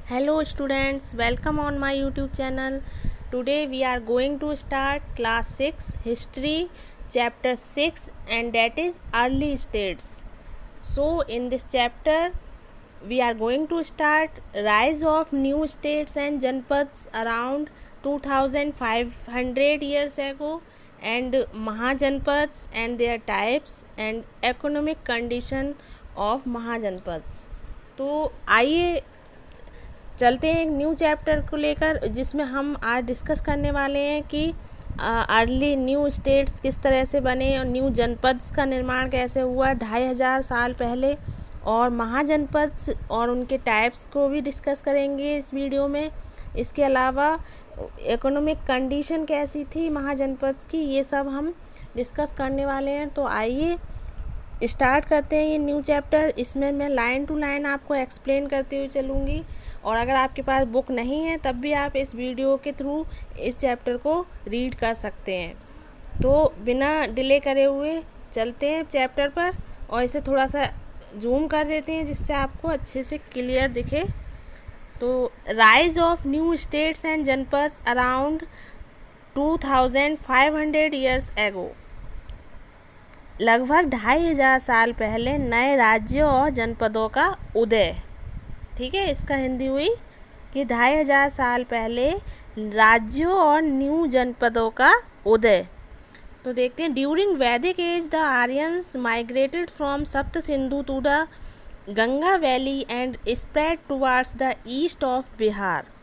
Hello students, welcome on my YouTube channel. Today we are going to start class 6 history chapter 6 and that is early states. So in this chapter we are going to start rise of new states and janpads around 2500 years ago and Mahajanpads and their types and economic condition of Mahajanpads. तो आइए चलते हैं एक new chapter को लेकर जिसमें हम आज डिस्कस करने वाले हैं कि अर्ली न्यू स्टेट्स किस तरह से बने और न्यू जनपद्स का निर्माण कैसे हुआ 2500 साल पहले और महाजनपद्स और उनके टाइप्स को भी डिस्कस करेंगे इस वीडियो में। इसके अलावा इकोनॉमिक कंडीशन कैसी थी महाजनपद्स की, ये सब हम डिस्कस करने वाले हैं। तो आइए स्टार्ट करते हैं ये न्यू चैप्टर। इसमें मैं लाइन टू लाइन आपको एक्सप्लेन करते हुए चलूँगी और अगर आपके पास बुक नहीं है तब भी आप इस वीडियो के थ्रू इस चैप्टर को रीड कर सकते हैं। तो बिना डिले करे हुए चलते हैं चैप्टर पर और इसे थोड़ा सा जूम कर देते हैं जिससे आपको अच्छे से क्लियर दिखे। तो rise of new states and janapads around 2500 years ago, लगभग 2500 साल पहले नए राज्यों और जनपदों का उदय। ठीक है, इसका हिंदी हुई कि 2500 साल पहले राज्यों और न्यू जनपदों का उदय। तो देखते हैं during Vedic age the Aryans migrated from Sapta Sindhu to the Ganga valley and spread towards the east of Bihar.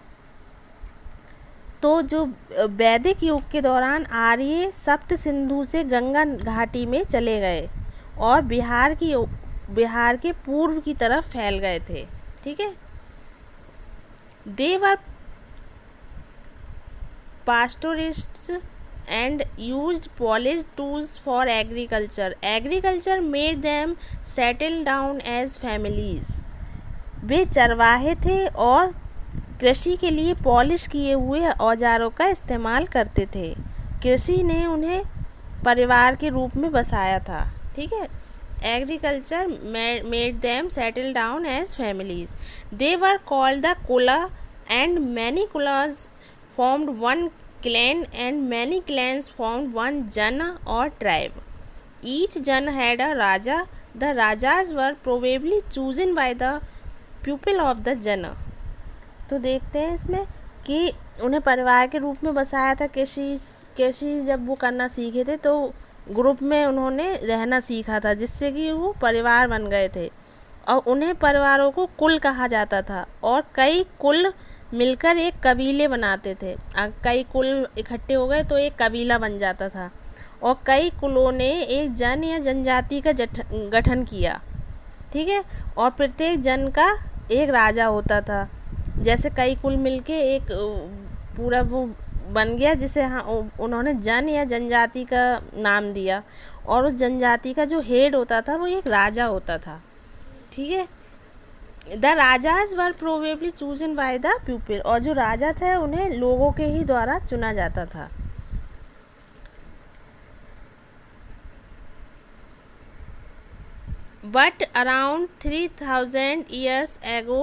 तो जो वैदिक युग के दौरान आर्य सप्त सिंधु से गंगा घाटी में चले गए और बिहार के पूर्व की तरफ फैल गए थे। ठीक है, they were pastoralists and used polished tools for agriculture made them settle down as families. वे चरवाहे थे और कृषि के लिए पॉलिश किए हुए औजारों का इस्तेमाल करते थे। कृषि ने उन्हें परिवार के रूप में बसाया था। ठीक है, agriculture made them settle down as families. They were called the kula and many kulas formed one clan and many clans formed one jana और tribe. Each jana had a raja. The rajas were probably chosen by the people of the jana. तो देखते हैं इसमें कि उन्हें परिवार के रूप में बसाया था। कृषि जब वो करना सीखे थे तो ग्रुप में उन्होंने रहना सीखा था जिससे कि वो परिवार बन गए थे और उन्हें परिवारों को कुल कहा जाता था और कई कुल मिलकर एक कबीले बनाते थे। कई कुल इकट्ठे हो गए तो एक कबीला बन जाता था और कई कुलों ने एक जन या जनजाति का गठन किया। ठीक है, और प्रत्येक जन का एक राजा होता था। जैसे कई कुल मिलके एक पूरा वो बन गया जिसे उन्होंने जन या जनजाति का नाम दिया और उस जनजाति का जो हेड होता था वो एक राजा होता था। ठीक है, the rajas were probably chosen by the people, और जो राजा थे उन्हें लोगों के ही द्वारा चुना जाता था। But around 3000 years ago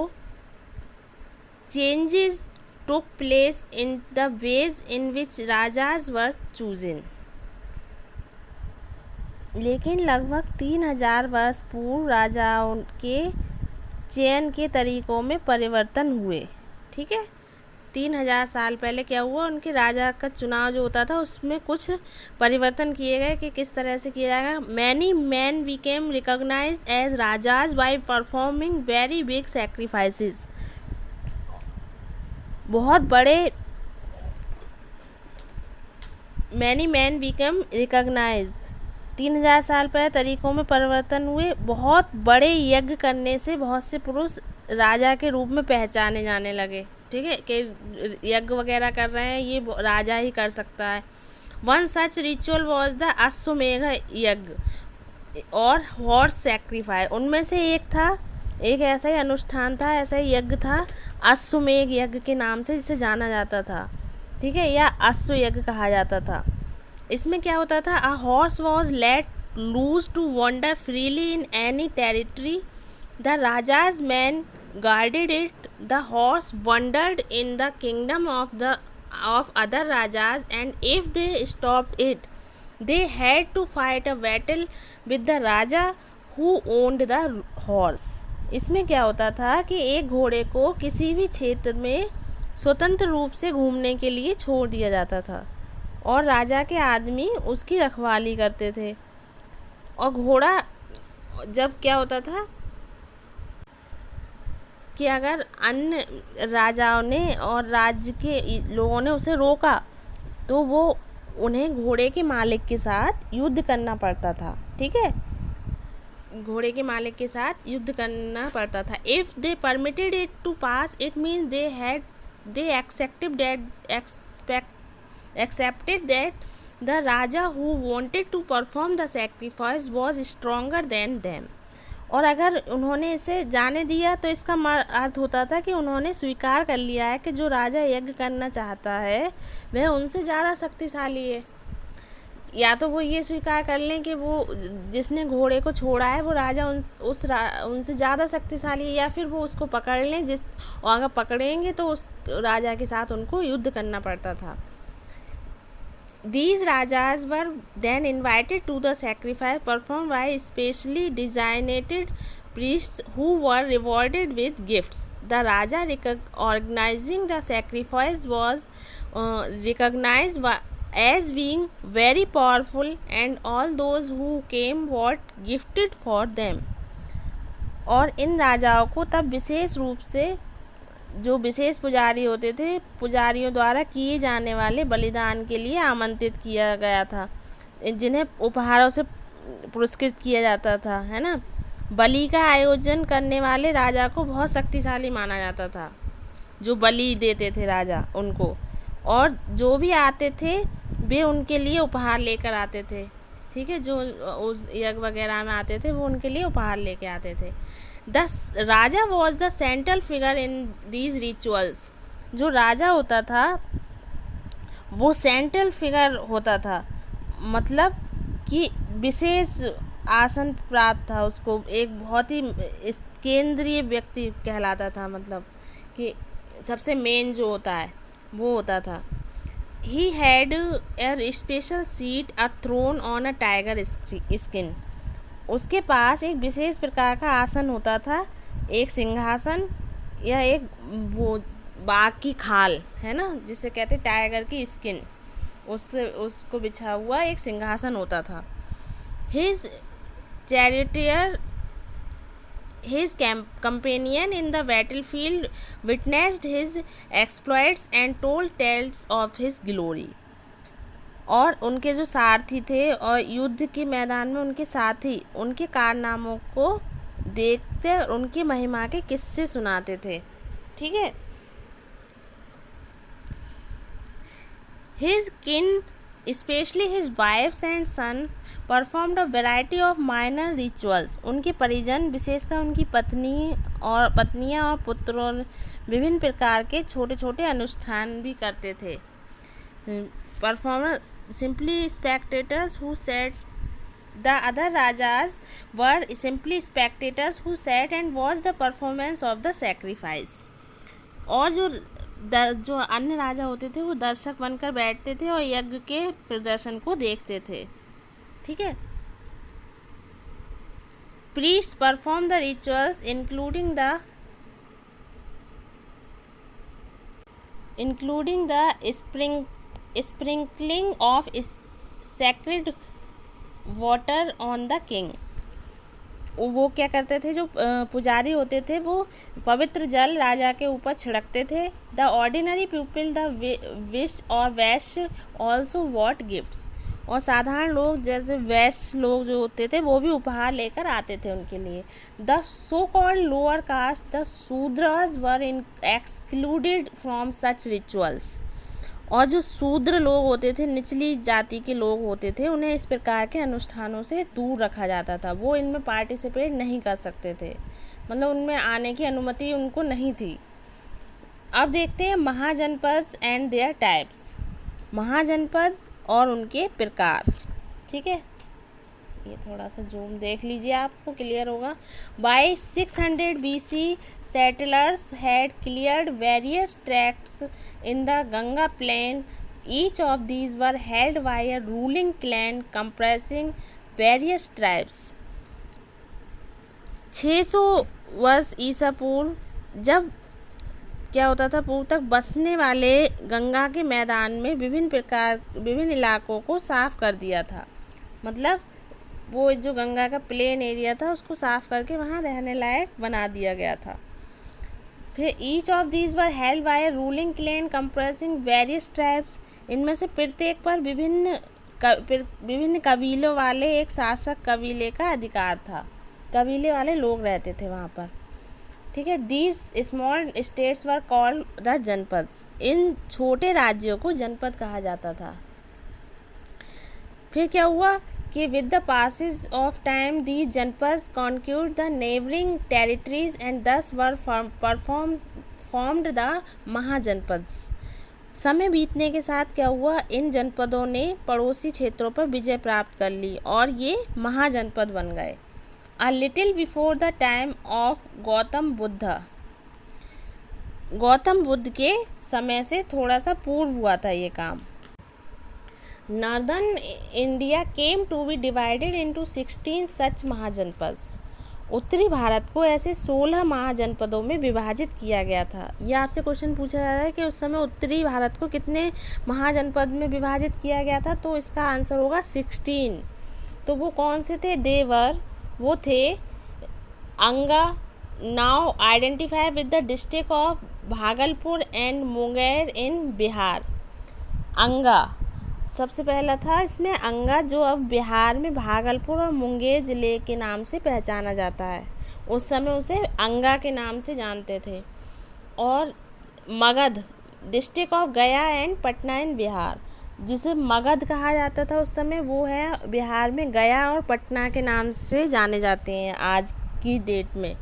changes took place in the ways in which rajas were chosen। लेकिन लगभग 3000 वर्ष पूर्व राजाओं के चयन के तरीकों में परिवर्तन हुए। ठीक है, 3000 साल पहले क्या हुआ, उनके राजा का चुनाव जो होता था उसमें कुछ परिवर्तन किए गए कि किस तरह से किया जाएगा। Many man became recognized as rajas by performing very big sacrifices. बहुत बड़े मैनी मैन बिकम रिकॉग्नाइज्ड, 3000 साल पहले तरीकों में परिवर्तन हुए। बहुत बड़े यज्ञ करने से बहुत से पुरुष राजा के रूप में पहचाने जाने लगे। ठीक है, कि यज्ञ वगैरह कर रहे हैं ये राजा ही कर सकता है। One such ritual was the Ashvamedha yagya और हॉर्स सैक्रिफाइस। उनमें से एक ऐसा ही अनुष्ठान था, ऐसा ही यज्ञ था अश्वमेघ यज्ञ के नाम से जिसे जाना जाता था। ठीक है, या अश्व यज्ञ कहा जाता था। इसमें क्या होता था, a horse was let loose to wander freely in any territory. The rajas man guarded it. The horse wandered in the kingdom of other rajas, and if they stopped it, they had to fight a battle with the raja who owned the horse. इसमें क्या होता था कि एक घोड़े को किसी भी क्षेत्र में स्वतंत्र रूप से घूमने के लिए छोड़ दिया जाता था और राजा के आदमी उसकी रखवाली करते थे। और घोड़ा जब क्या होता था कि अगर अन्य राजाओं ने और राज्य के लोगों ने उसे रोका तो वो उन्हें घोड़े के मालिक के साथ युद्ध करना पड़ता था। ठीक है, घोड़े के मालिक के साथ युद्ध करना पड़ता था। If they permitted it to pass, it means they accepted that the raja who wanted to perform the sacrifice was stronger than them. और अगर उन्होंने इसे जाने दिया तो इसका अर्थ होता था कि उन्होंने स्वीकार कर लिया है कि जो राजा यज्ञ करना चाहता है वह उनसे ज़्यादा शक्तिशाली है। या तो वो ये स्वीकार कर लें कि वो जिसने घोड़े को छोड़ा है वो राजा उनसे ज़्यादा शक्तिशाली है, या फिर वो उसको पकड़ लें और अगर पकड़ेंगे तो उस राजा के साथ उनको युद्ध करना पड़ता था। These rajas were then invited to the sacrifice performed by specially designated priests who were rewarded with gifts. The raja organizing the sacrifice was recognized as being very powerful, and all those who came were gifted for them. और इन राजाओं को तब विशेष रूप से जो विशेष पुजारी होते थे, पुजारियों द्वारा किए जाने वाले बलिदान के लिए आमंत्रित किया गया था, जिन्हें उपहारों से पुरस्कृत किया जाता था, है ना। बलि का आयोजन करने वाले राजा को बहुत शक्तिशाली माना जाता था, जो बलि देते थे राजा उनको, और जो भी आते थे वे उनके लिए उपहार लेकर आते थे। ठीक है, जो उस यज्ञ वगैरह में आते थे वो उनके लिए उपहार लेके आते थे। The Raja was the central figure in these rituals. जो राजा होता था वो सेंट्रल फिगर होता था, मतलब कि विशेष आसन प्राप्त था उसको, एक बहुत ही केंद्रीय व्यक्ति कहलाता था, मतलब कि सबसे मेन जो होता है वो होता था। He had a special seat, a throne on a tiger skin. उसके पास एक विशेष प्रकार का आसन होता था, एक सिंहासन या एक वो बाघ की खाल, है ना, जिसे कहते टाइगर की स्किन, उसको बिछा हुआ एक सिंहासन होता था। His charioteer, his companion in the battlefield, witnessed his exploits and told tales of his glory. और उनके जो सारथी थे और युद्ध के मैदान में उनके साथी उनके कारनामों को देखते और उनकी महिमा के किस्से सुनाते थे। ठीक है, his kin, especially his wives and son, performed a variety of minor rituals. उनके परिजन, विशेषकर उनकी पत्नियां और पुत्रों, विभिन्न प्रकार के छोटे छोटे अनुष्ठान भी करते थे। Performer simply spectators who sat, the other rajas were simply spectators who sat and watched the performance of the sacrifice. और जो अन्य राजा होते थे वो दर्शक बनकर बैठते थे और यज्ञ के प्रदर्शन को देखते थे। ठीक है, priests perform the rituals including the sprinkling of sacred water on the king. वो क्या करते थे, जो पुजारी होते थे वो पवित्र जल राजा के ऊपर छिड़कते थे। The ordinary people, the wish और वैश्य ऑल्सो वॉट गिफ्ट्स, और साधारण लोग जैसे वैश्य लोग जो होते थे वो भी उपहार लेकर आते थे उनके लिए। The so called lower caste, the Shudras were excluded from such rituals, और जो शूद्र लोग होते थे, निचली जाति के लोग होते थे, उन्हें इस प्रकार के अनुष्ठानों से दूर रखा जाता था। वो इनमें पार्टिसिपेट नहीं कर सकते थे, मतलब उनमें आने की अनुमति उनको नहीं थी। अब देखते हैं महाजनपद एंड देयर टाइप्स, महाजनपद और उनके प्रकार। ठीक है, ये थोड़ा सा जूम देख लीजिए, आपको क्लियर होगा। By 600 BC settlers had cleared various tracts in the Ganga plain. Each of these were held by a ruling clan comprising various tribes. 600 वर्ष ईसा पूर्व जब क्या होता था, पूर्व तक बसने वाले गंगा के मैदान में विभिन्न इलाकों को साफ कर दिया था। मतलब वो जो गंगा का प्लेन एरिया था उसको साफ करके वहाँ रहने लायक बना दिया गया था। फिर each of these were held by a ruling clan compressing various tribes. इनमें से प्रत्येक पर विभिन्न कबीलों वाले एक शासक कबीले का अधिकार था। कबीले वाले लोग रहते थे वहाँ पर, ठीक है। These small states were called the जनपद। इन छोटे राज्यों को जनपद कहा जाता था। फिर क्या हुआ कि with the passage of time these janapads conquered the neighbouring territories and thus were formed the mahajanapadas. समय बीतने के साथ क्या हुआ, इन जनपदों ने पड़ोसी क्षेत्रों पर विजय प्राप्त कर ली और ये महाजनपद बन गए। A little before the time of Gautam Buddha. Gautam Buddha के समय से थोड़ा सा पूर्व हुआ था ये काम। Northern India came to be divided into 16 such mahajanapads. उत्तरी भारत को ऐसे 16 महाजनपदों में विभाजित किया गया था। ये आपसे क्वेश्चन पूछा जा रहा है कि उस समय उत्तरी भारत को कितने महाजनपद में विभाजित किया गया था, तो इसका आंसर होगा 16। तो वो कौन से थे? देवर, वो थे Anga, now identify with the district of Bhagalpur and Munger in Bihar. Anga सबसे पहला था इसमें, अंगा जो अब बिहार में भागलपुर और मुंगेर ज़िले के नाम से पहचाना जाता है। उस समय उसे अंगा के नाम से जानते थे। और मगध डिस्ट्रिक्ट ऑफ गया एंड पटना इन बिहार, जिसे मगध कहा जाता था उस समय, वो है बिहार में गया और पटना के नाम से जाने जाते हैं आज की डेट में।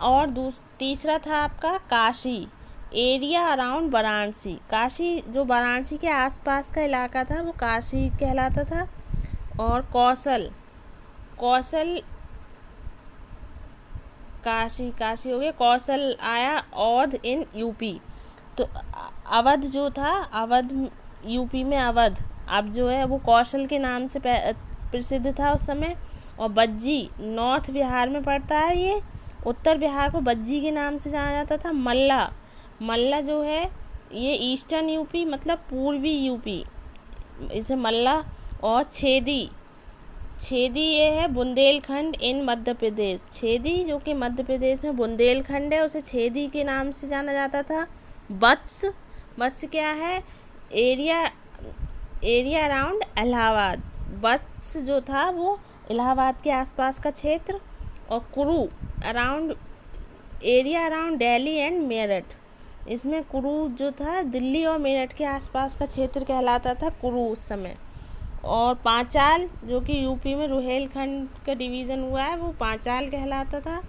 और तीसरा था आपका काशी, एरिया अराउंड वाराणसी। काशी जो वाराणसी के आसपास का इलाका था वो काशी कहलाता था। और कौशल काशी हो गया। कौशल आया औध इन यूपी। तो अवध जो था, अवध यूपी में अवध अब जो है वो कौशल के नाम से प्रसिद्ध था उस समय। और बज्जी नॉर्थ बिहार में पड़ता है, ये उत्तर बिहार को बज्जी के नाम से जाना जाता था। मल्ला जो है ये ईस्टर्न यूपी मतलब पूर्वी यूपी, इसे मल्ला। और छेदी ये है बुंदेलखंड इन मध्य प्रदेश। छेदी जो कि मध्य प्रदेश में बुंदेलखंड है, उसे छेदी के नाम से जाना जाता था। वत्स क्या है? Area around Allahabad. वत्स जो था वो इलाहाबाद के आसपास का क्षेत्र। और कुरु area around Delhi and Meerut. इसमें कुरु जो था दिल्ली और मेरठ के आसपास का क्षेत्र कहलाता था कुरु उस समय। और पांचाल जो कि यूपी में रुहेलखंड का डिवीज़न हुआ है, वो पांचाल कहलाता था।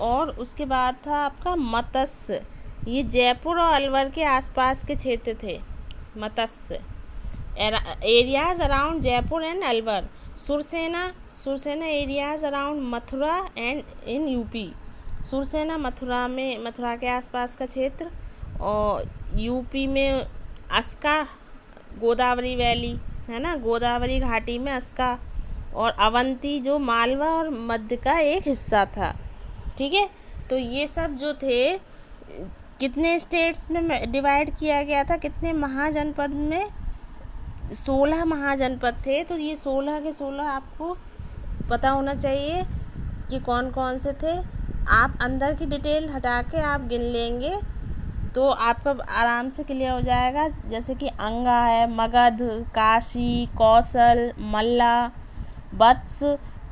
और उसके बाद था आपका मत्स्य, ये जयपुर और अलवर के आसपास के क्षेत्र थे। Matsya areas around Jaipur and Alwar. Surasena areas around Mathura and in UP. Surasena Mathura के आसपास का क्षेत्र। और यूपी में अस्का, गोदावरी वैली है ना, गोदावरी घाटी में अस्का। और अवंती जो मालवा और मध्य का एक हिस्सा था। ठीक है, तो ये सब जो थे कितने स्टेट्स में डिवाइड किया गया था, कितने महाजनपद में? 16 महाजनपद थे। तो ये 16 के 16 आपको पता होना चाहिए कि कौन कौन से थे। आप अंदर की डिटेल हटा के आप गिन लेंगे तो आपका आराम से क्लियर हो जाएगा। जैसे कि अंगा है, मगध, काशी, कौशल, मल्ला, वत्स,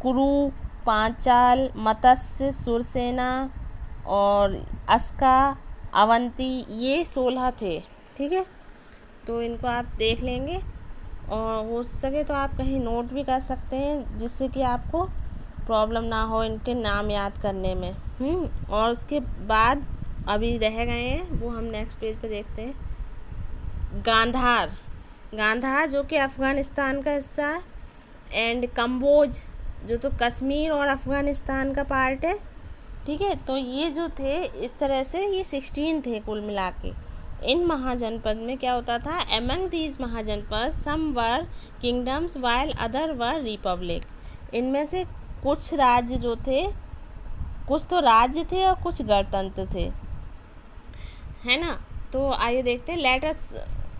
कुरु, पांचाल, मत्स्य, सुरसेना और अस्का, अवंती, ये 16 थे। ठीक है, तो इनको आप देख लेंगे और हो सके तो आप कहीं नोट भी कर सकते हैं, जिससे कि आपको प्रॉब्लम ना हो इनके नाम याद करने में। और उसके बाद अभी रह गए हैं वो हम नेक्स्ट पेज पे देखते हैं। गांधार जो कि अफ़गानिस्तान का हिस्सा है। एंड कम्बोज, जो तो कश्मीर और अफ़गानिस्तान का पार्ट है, ठीक है। तो ये जो थे इस तरह से ये 16 थे कुल मिला के। इन महाजनपद में क्या होता था, among these mahajanapada some were kingdoms while other were republic. इनमें से कुछ राज्य जो थे, कुछ तो राज्य थे और कुछ गणतंत्र थे, है ना। तो आइए देखते हैं, let us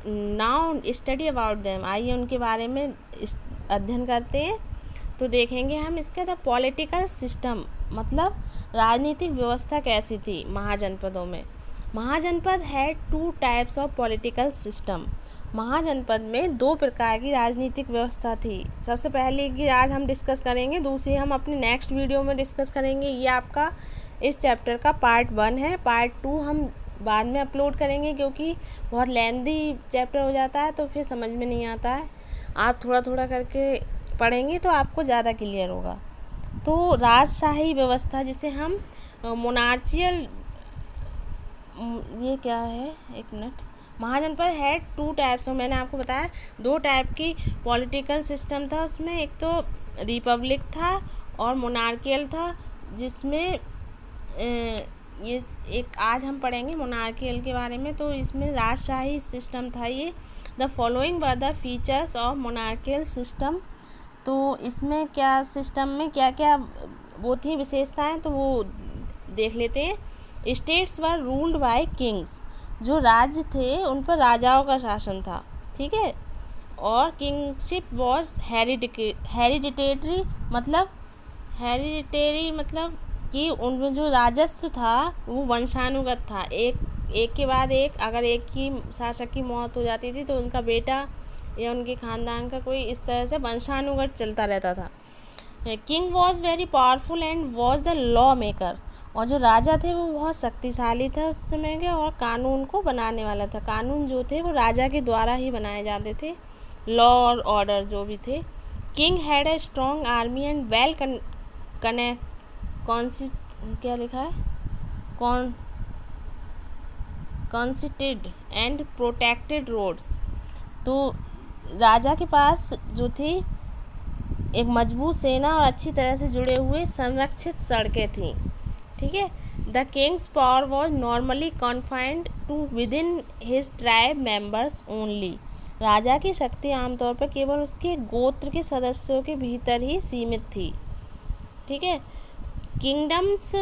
now study about them. आइए उनके बारे में अध्ययन करते हैं। तो देखेंगे हम इसका द पॉलिटिकल सिस्टम, मतलब राजनीतिक व्यवस्था कैसी थी महाजनपदों में। महाजनपद है 2 टाइप्स ऑफ पॉलिटिकल सिस्टम। महाजनपद में 2 प्रकार की राजनीतिक व्यवस्था थी। सबसे पहले की आज हम डिस्कस करेंगे, दूसरी हम अपने नेक्स्ट वीडियो में डिस्कस करेंगे। ये आपका इस चैप्टर का पार्ट 1 है। पार्ट 2 हम बाद में अपलोड करेंगे, क्योंकि बहुत लेंदी चैप्टर हो जाता है तो फिर समझ में नहीं आता है। आप थोड़ा थोड़ा करके पढ़ेंगे तो आपको ज़्यादा क्लियर होगा। तो राजशाही व्यवस्था, जिसे हम मोनार्चियल, ये क्या है, एक मिनट। महाजनपद है 2 टाइप्स, और मैंने आपको बताया 2 टाइप की पॉलिटिकल सिस्टम था उसमें। एक तो रिपब्लिक था और मोनार्कियल था, जिसमें ये एक आज हम पढ़ेंगे मोनार्कियल के बारे में। तो इसमें राजशाही सिस्टम था ये। The following were the features of monarchial system. तो इसमें क्या, सिस्टम में क्या क्या वो थी विशेषताएं, तो वो देख लेते हैं। States were ruled by Kings, जो राज्य थे उन पर राजाओं का शासन था, ठीक है। और किंगशिप वॉज हेरिडिटेटरी, मतलब कि उनमें जो राजस्व था वो वंशानुगत था। एक के बाद एक, अगर एक की शासक की मौत हो जाती थी तो उनका बेटा या उनके ख़ानदान का कोई, इस तरह से वंशानुगत चलता रहता था। King was very powerful and was the law maker, और जो राजा थे वो बहुत शक्तिशाली था उस समय के, और कानून को बनाने वाला था। कानून जो थे वो राजा के द्वारा ही बनाए जाते थे, लॉ और ऑर्डर जो भी थे। King had a strong army and well क्या लिखा है, कॉन्सिटेड एंड प्रोटेक्टेड रोड्स। तो राजा के पास जो थी एक मजबूत सेना और अच्छी तरह से जुड़े हुए संरक्षित सड़कें थीं, ठीक है। The king's power was normally confined to within his tribe members only. राजा की शक्ति आमतौर पर केवल उसके गोत्र के सदस्यों के भीतर ही सीमित थी, ठीक है। Kingdoms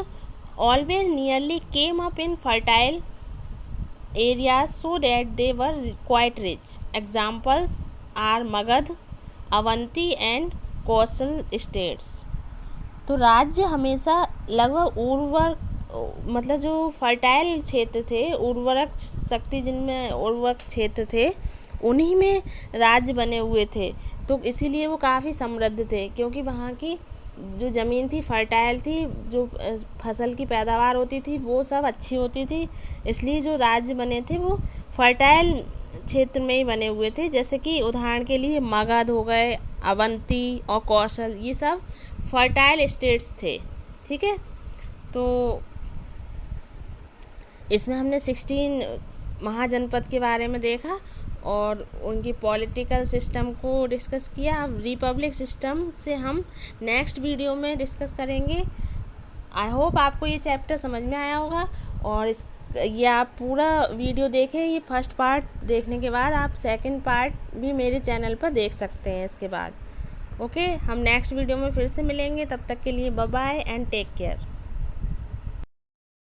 always nearly came up in fertile areas so that they were quite rich. Examples are Magad, Avanti and Kaushal states. तो राज्य हमेशा लगभग मतलब जो फर्टाइल क्षेत्र थे, उर्वरक शक्ति जिनमें उर्वरक क्षेत्र थे, उन्हीं में राज्य बने हुए थे। तो इसीलिए वो काफ़ी समृद्ध थे, क्योंकि वहाँ की जो ज़मीन थी फर्टाइल थी, जो फसल की पैदावार होती थी वो सब अच्छी होती थी। इसलिए जो राज्य बने थे वो फर्टाइल क्षेत्र में ही बने हुए थे। जैसे कि उदाहरण के लिए मगध हो गए, अवंती और कौशल, ये सब फर्टाइल स्टेट्स थे, ठीक है। तो इसमें हमने 16 महाजनपद के बारे में देखा और उनकी पॉलिटिकल सिस्टम को डिस्कस किया। अब रिपब्लिक सिस्टम से हम नेक्स्ट वीडियो में डिस्कस करेंगे। आई होप आपको ये चैप्टर समझ में आया होगा, और ये आप पूरा वीडियो देखें। ये फर्स्ट पार्ट देखने के बाद आप सेकंड पार्ट भी मेरे चैनल पर देख सकते हैं इसके बाद। ओके, हम नेक्स्ट वीडियो में फिर से मिलेंगे। तब तक के लिए bye bye and take care.